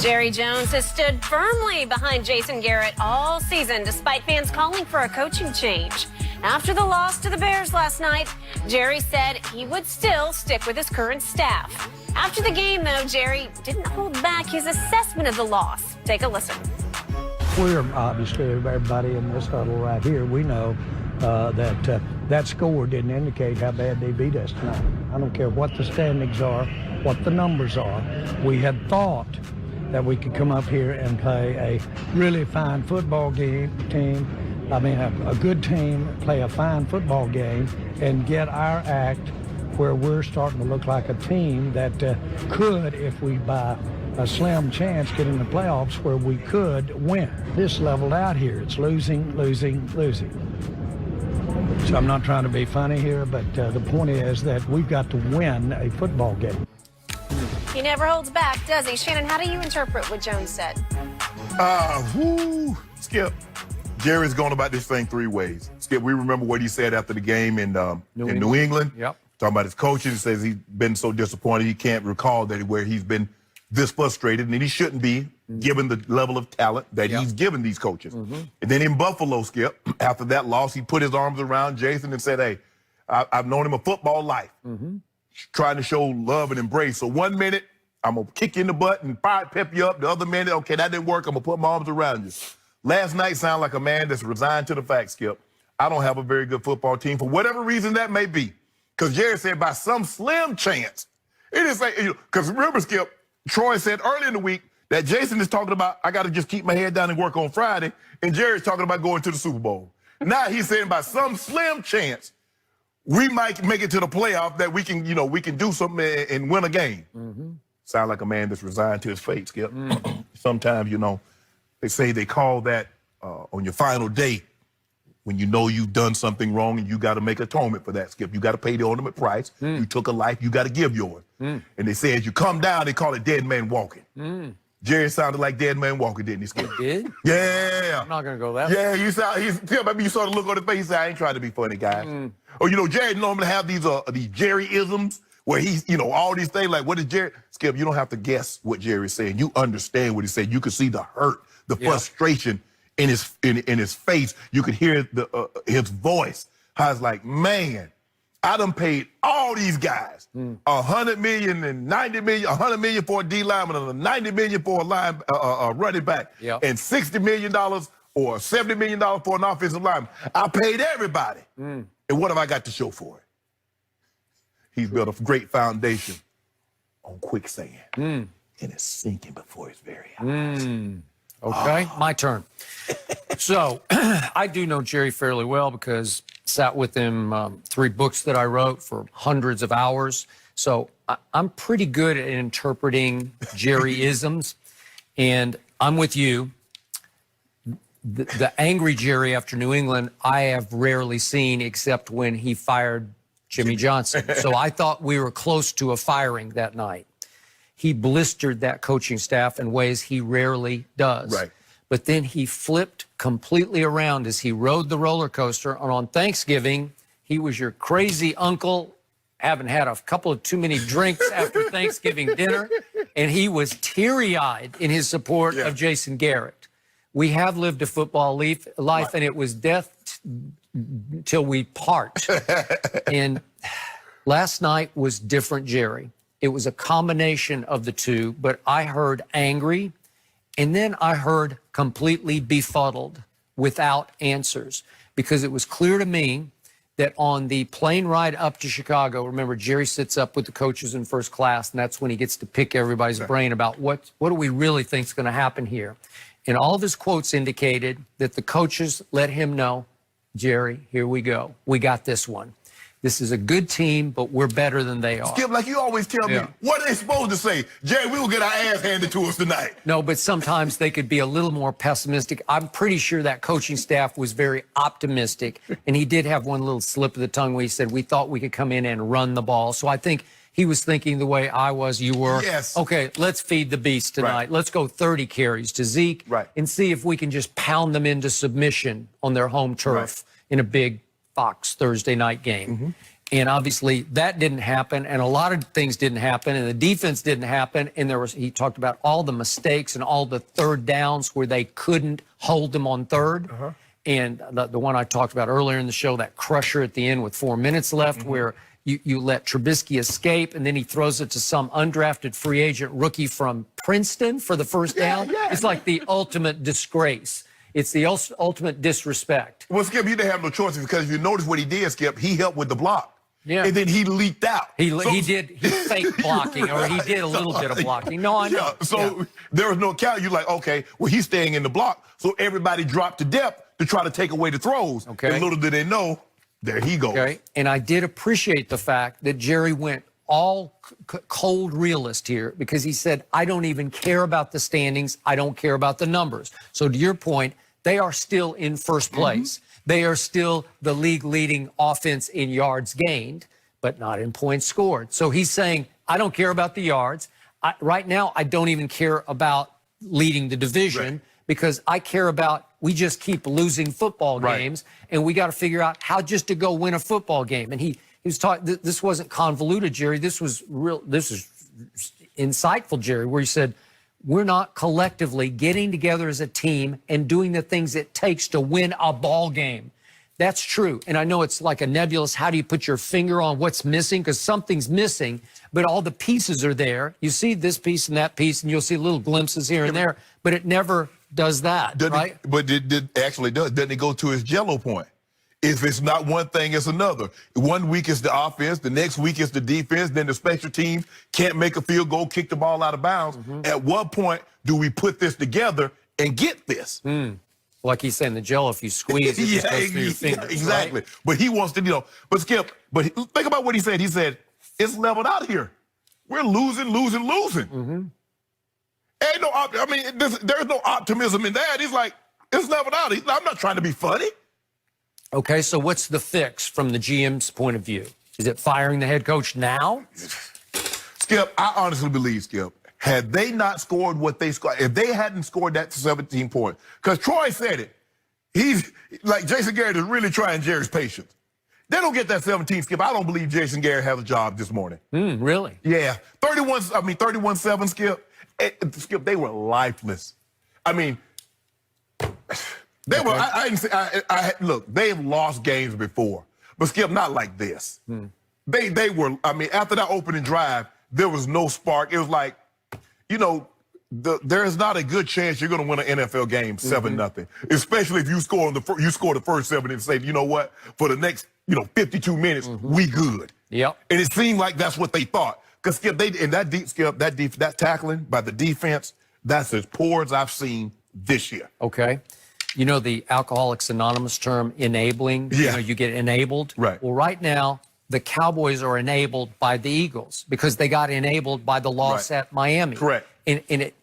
Jerry Jones has stood firmly behind Jason Garrett all season, despite fans calling for a coaching change. After the loss to the Bears last night, Jerry said he would still stick with his current staff. After the game, though, Jerry didn't hold back his assessment of the loss. Take a listen. We're obviously, everybody in this huddle right here, we know that score didn't indicate how bad they beat us tonight. I don't care what the standings are, what the numbers are. We had thought that we could come up here and play a really fine football team. I mean, a good team, play a fine football game, and get our act where we're starting to look like a team that could, if we by a slim chance, get in the playoffs where we could win. This leveled out here. It's losing, losing, losing. So I'm not trying to be funny here, but the point is that we've got to win a football game. He never holds back, does he? Shannon, how do you interpret what Jones said? Skip. Jerry's gone about this thing three ways. Skip, we remember what he said after the game in New England. Yep. Talking about his coaches. He says he's been so disappointed he can't recall that where he's been this frustrated, and he shouldn't be, given the level of talent that he's given these coaches. And then in Buffalo, Skip, after that loss, he put his arms around Jason and said, hey, I've known him a football life, trying to show love and embrace. So 1 minute, I'm going to kick you in the butt and pep you up. The other minute, okay, that didn't work. I'm going to put my arms around you. Last night sounded like a man that's resigned to the fact, Skip. I don't have a very good football team for whatever reason that may be. Because Jerry said by some slim chance, it is like, because remember, Skip, Troy said earlier in the week that Jason is talking about, I got to just keep my head down and work on Friday, and Jerry's talking about going to the Super Bowl. Now he's saying by some slim chance, we might make it to the playoff that we can, we can do something and win a game. Sound like a man that's resigned to his fate, Skip. Sometimes, they say they call that on your final day when you know you've done something wrong and you got to make atonement for that, Skip. You got to pay the ultimate price. You took a life, you got to give yours. And they say as you come down, they call it dead man walking. Jerry sounded like dead man walking, didn't he, Skip? He did? Yeah. I'm not going to go that Yeah, you saw the look on his face. He said, I ain't trying to be funny, guys. Or, Jerry normally have these Jerry-isms where he's, all these things like, what is Jerry? Skip, you don't have to guess what Jerry's saying. You understand what he's saying. You can see the hurt, the frustration in his face. You could hear his voice. How it's like, man, I done paid all these guys $100 million and $90 million, $100 million for a D lineman and $90 million for a running back, and $60 million or $70 million for an offensive lineman. I paid everybody. And what have I got to show for it? He's built a great foundation on quicksand, and it's sinking before his very eyes. Okay, my turn. So I do know Jerry fairly well because I sat with him 3 books that I wrote for hundreds of hours. So I'm pretty good at interpreting Jerry-isms, and I'm with you. The angry Jerry after New England, I have rarely seen except when he fired Jimmy Johnson. So I thought we were close to a firing that night. He blistered that coaching staff in ways he rarely does. Right. But then he flipped completely around as he rode the roller coaster. And on Thanksgiving, he was your crazy uncle, having had a couple of too many drinks after Thanksgiving dinner. And he was teary-eyed in his support of Jason Garrett. We have lived a football life, and it was death till we part. And last night was different, Jerry. It was a combination of the two, but I heard angry, and then I heard completely befuddled without answers, because it was clear to me that on the plane ride up to Chicago, remember, Jerry sits up with the coaches in first class, and that's when he gets to pick everybody's brain about what do we really think is going to happen here. And all of his quotes indicated that the coaches let him know, Jerry, here we go. We got this one. This is a good team, but we're better than they are. Skip, like you always tell me, what are they supposed to say? Jerry, we will get our ass handed to us tonight. No, but sometimes they could be a little more pessimistic. I'm pretty sure that coaching staff was very optimistic, and he did have one little slip of the tongue where he said, we thought we could come in and run the ball. So I think he was thinking the way I was, you were. Yes. Okay, let's feed the beast tonight. Right. Let's go 30 carries to Zeke and see if we can just pound them into submission on their home turf in a big Fox Thursday night game. And obviously that didn't happen, and a lot of things didn't happen, and the defense didn't happen. And he talked about all the mistakes and all the third downs where they couldn't hold them on third. And the one I talked about earlier in the show, that crusher at the end with 4 minutes left, where you let Trubisky escape, and then he throws it to some undrafted free agent rookie from Princeton for the first down. It's like the ultimate disgrace. It's the ultimate disrespect. Well, Skip, you didn't have no choice, because if you notice what he did, Skip, he helped with the block. Yeah. And then he leaked out. He fake blocking, or he did a little bit of blocking. No, I know. There was no count. You're like, okay, well, he's staying in the block. So everybody dropped to depth to try to take away the throws. Okay. And little did they know, there he goes. Okay. And I did appreciate the fact that Jerry went all cold realist here, because he said, I don't even care about the standings. I don't care about the numbers. So to your point, they are still in first place. They are still the league-leading offense in yards gained, but not in points scored. So he's saying, I don't care about the yards. Right now, I don't even care about leading the division, because I care about, we just keep losing football games, and we got to figure out how just to go win a football game. And he was talking, this wasn't convoluted, Jerry. This was real, this is insightful, Jerry, where he said, we're not collectively getting together as a team and doing the things it takes to win a ball game. That's true. And I know it's like a nebulous, how do you put your finger on what's missing? Because something's missing, but all the pieces are there. You see this piece and that piece, and you'll see little glimpses here and there, but it never does that, right? But it actually does. Doesn't it go to his jello point? If it's not one thing, it's another. One week is the offense, the next week is the defense, then the special teams can't make a field goal, kick the ball out of bounds. At what point do we put this together and get this? Like he's saying, the jello, if you squeeze, it just goes through your fingers. Exactly. Right? But he wants to, but Skip, think about what he said. He said, it's leveled out here. We're losing. Ain't no, I mean, there's no optimism in that. He's like, it's leveled out. I'm not trying to be funny. Okay, so what's the fix from the GM's point of view? Is it firing the head coach now? Skip, I honestly believe, Skip, had they not scored what they scored, if they hadn't scored that 17 points, because Troy said it, he's like, Jason Garrett is really trying Jerry's patience. They don't get that 17, Skip. I don't believe Jason Garrett has a job this morning. Really? Yeah. 31-7, Skip. Skip, they were lifeless. I mean, they were, look, they've lost games before, but Skip, not like this. They were, I mean, after that opening drive, there was no spark. It was like, you know, there is not a good chance you're going to win an NFL game 7-0, especially if you score the first 7 and say, you know what, for the next, 52 minutes, we good. Yep. And it seemed like that's what they thought. Because Skip, that tackling by the defense, that's as poor as I've seen this year. Okay. You know the Alcoholics Anonymous term, enabling? Yeah. You get enabled? Right. Well, right now, the Cowboys are enabled by the Eagles because they got enabled by the loss at Miami. Correct. And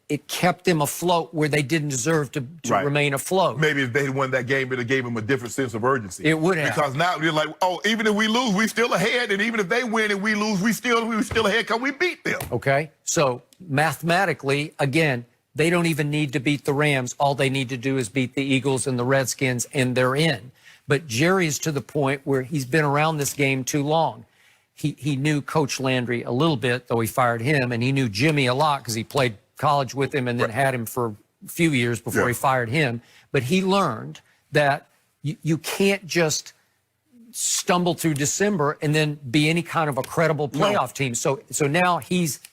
it kept them afloat where they didn't deserve to remain afloat. Maybe if they had won that game, it gave them a different sense of urgency. It would have. Because now you're like, oh, even if we lose, we still ahead. And even if they win and we lose, we still ahead because we beat them. Okay. So mathematically, again, they don't even need to beat the Rams. All they need to do is beat the Eagles and the Redskins, and they're in. But Jerry's to the point where he's been around this game too long. He knew Coach Landry a little bit, though he fired him, and he knew Jimmy a lot because he played college with him and then had him for a few years before he fired him. But he learned that you can't just stumble through December and then be any kind of a credible playoff team. So now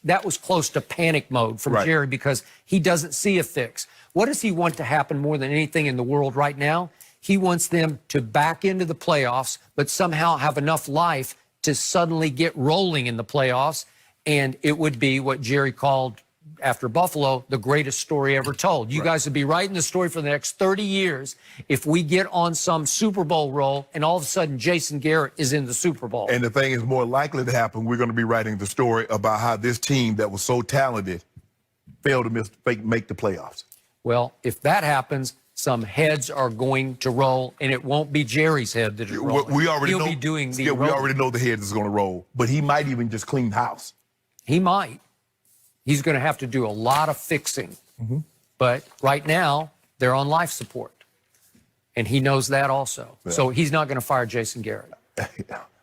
that was close to panic mode from Jerry because he doesn't see a fix. What does he want to happen more than anything in the world right now? He wants them to back into the playoffs, but somehow have enough life to suddenly get rolling in the playoffs. And it would be what Jerry called, after Buffalo, the greatest story ever told. You guys would be writing the story for the next 30 years if we get on some Super Bowl roll and all of a sudden Jason Garrett is in the Super Bowl. And the thing is more likely to happen, we're going to be writing the story about how this team that was so talented failed to make the playoffs. Well, if that happens, some heads are going to roll, and it won't be Jerry's head that is rolling. We already He'll know, be doing the we already know the head is going to roll, but he might even just clean house. He might. He's going to have to do a lot of fixing. But right now, they're on life support, and he knows that also. So he's not going to fire Jason Garrett.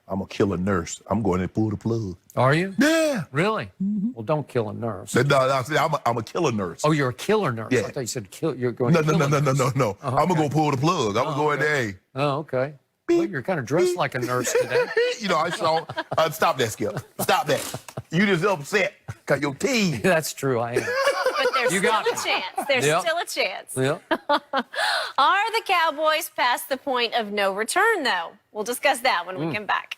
I'm a killer nurse. I'm going to pull the plug. Are you? Yeah. Really? Well, don't kill a nurse. No, I'm a killer nurse. Oh, you're a killer nurse. Yeah. I thought you said kill. You're going. No, to kill a nurse. no. Oh, I'm gonna okay. go pull the plug. I'm gonna go in there. Hey, Oh, okay. Well, you're kind of dressed like a nurse today. you know, I saw. Stop that, Skip. Stop that. You just upset because your team. That's true. I am. But there's You still got a me. chance. There's Yep. still a chance. Yeah. Are the Cowboys past the point of no return, though? We'll discuss that when we come back.